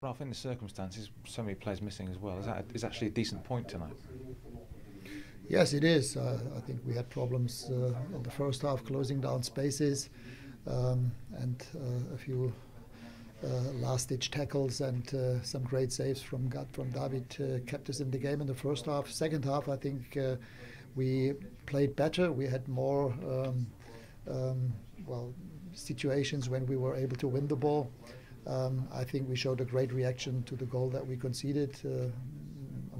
Ralph, in the circumstances, so many players missing as well. Is actually a decent point tonight? Yes, it is. I think we had problems in the first half closing down spaces, and a few last-ditch tackles and some great saves from David kept us in the game in the first half. Second half, I think we played better. We had more situations when we were able to win the ball. I think we showed a great reaction to the goal that we conceded. A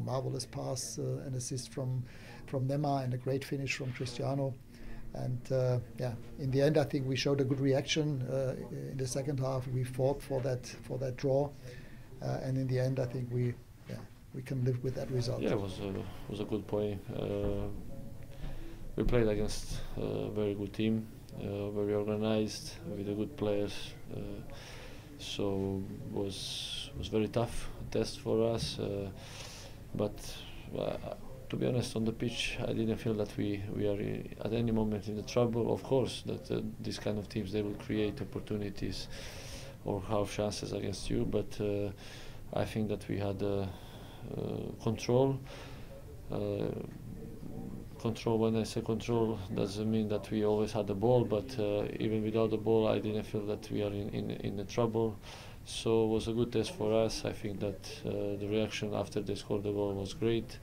marvelous pass and assist from Neymar and a great finish from Cristiano. And in the end, I think we showed a good reaction. In the second half, we fought for that draw, and in the end, I think we can live with that result. Yeah, it was a good point. We played against a very good team, very organized, with good players. So was very tough test for us, but to be honest, on the pitch, I didn't feel that we are at any moment in the trouble. Of course, that these kind of teams, they will create opportunities or have chances against you, but I think that we had control. Control, when I say control, doesn't mean that we always had the ball, but even without the ball, I didn't feel that we are in the trouble. So it was a good test for us. I think that the reaction after they scored the goal was great.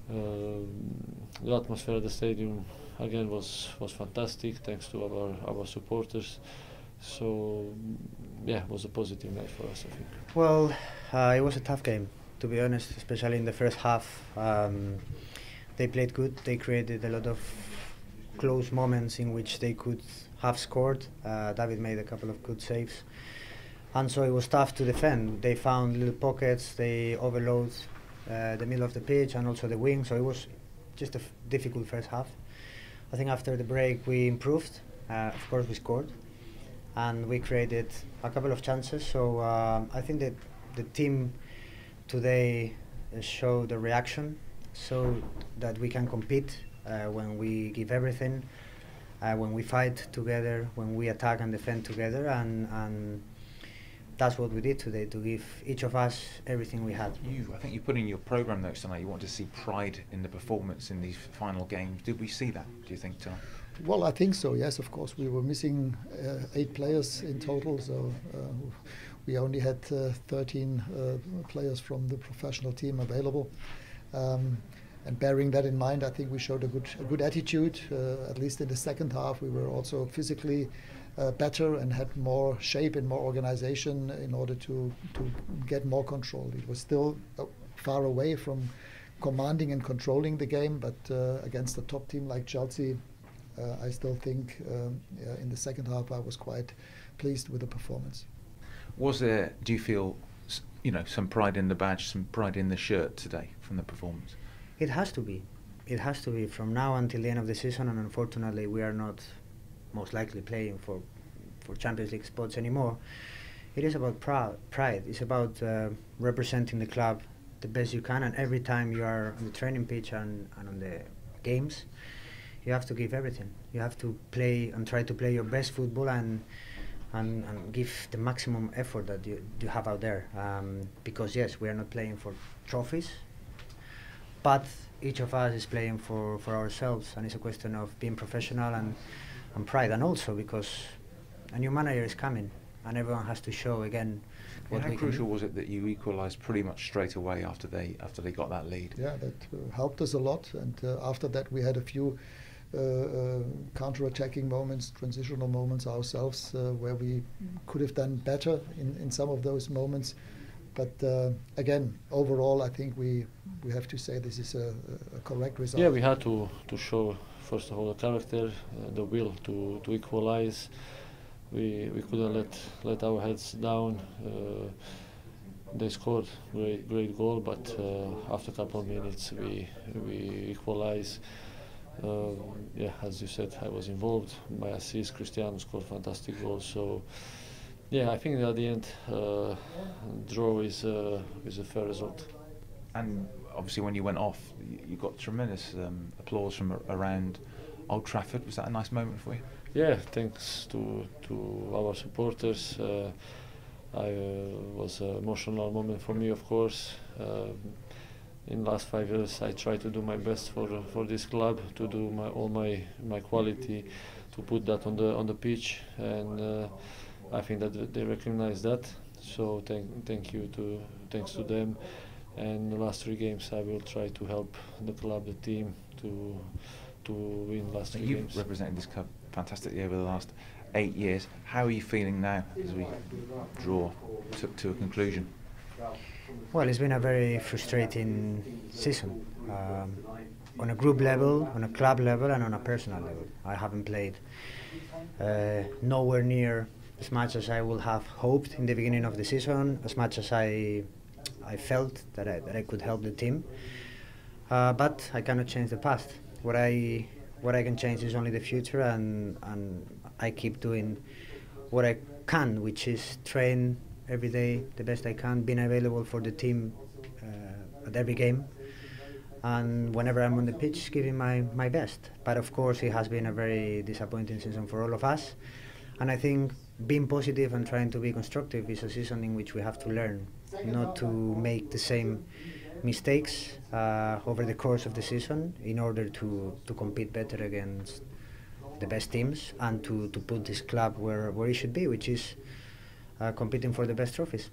The atmosphere at the stadium again was fantastic, thanks to our supporters. So yeah, it was a positive night for us, I think. Well, it was a tough game, to be honest, especially in the first half. They played good. They created a lot of close moments in which they could have scored. David made a couple of good saves, and so it was tough to defend. They found little pockets. They overload the middle of the pitch and also the wing. So it was just a difficult first half. I think after the break we improved. Of course, we scored, and we created a couple of chances. So I think that the team today showed the reaction, so that we can compete when we give everything, when we fight together, when we attack and defend together, and that's what we did today, to give each of us everything we had. I think you put in your programme notes tonight, you want to see pride in the performance in these final games. Did we see that, do you think, tonight? Well, I think so, yes, of course. We were missing 8 players in total, so we only had 13 players from the professional team available. And bearing that in mind, I think we showed a good attitude. At least in the second half, we were also physically better and had more shape and more organization in order to get more control. It was still far away from commanding and controlling the game, but against a top team like Chelsea, I still think in the second half I was quite pleased with the performance. Was there, do you feel, some pride in the badge, some pride in the shirt today from the performance? It has to be. It has to be from now until the end of the season, and unfortunately we are not most likely playing for Champions League spots anymore. It is about pride. It's about representing the club the best you can, and every time you are on the training pitch and on the games, you have to give everything. You have to play and try to play your best football and give the maximum effort that you have out there. Because yes, we are not playing for trophies, but each of us is playing for ourselves, and it's a question of being professional and pride, and also because a new manager is coming and everyone has to show again what How crucial was it that you equalised pretty much straight away after they got that lead? Yeah, that helped us a lot, and after that we had a few counter-attacking moments, transitional moments ourselves, where we could have done better in some of those moments. But again, overall, I think we have to say this is a correct result. Yeah, we had to show, first of all, the character, the will to equalize. We couldn't let our heads down. They scored great goal, but after a couple of minutes we equalized. Yeah, as you said, I was involved. My assist, Cristiano scored fantastic goal. So yeah, I think at the end, draw is a fair result. And obviously, when you went off, you got tremendous applause from around Old Trafford. Was that a nice moment for you? Yeah, thanks to our supporters. was an emotional moment for me, of course. In the last 5 years, I tried to do my best for this club, to do all my quality, to put that on the pitch, and I think that they recognize that. So thanks to them. And the last 3 games, I will try to help the club, the team, to win last 3 games. You've represented this club fantastically over the last 8 years. How are you feeling now as we draw to a conclusion? Well, it's been a very frustrating season. On a group level, on a club level, and on a personal level. I haven't played nowhere near as much as I would have hoped in the beginning of the season, as much as I felt that I could help the team. But I cannot change the past. What I can change is only the future, and I keep doing what I can, which is train every day the best I can, being available for the team at every game, and whenever I'm on the pitch, giving my best. But of course, it has been a very disappointing season for all of us, and I think being positive and trying to be constructive is a season in which we have to learn not to make the same mistakes over the course of the season in order to compete better against the best teams, and to put this club where it should be, which is competing for the best trophies.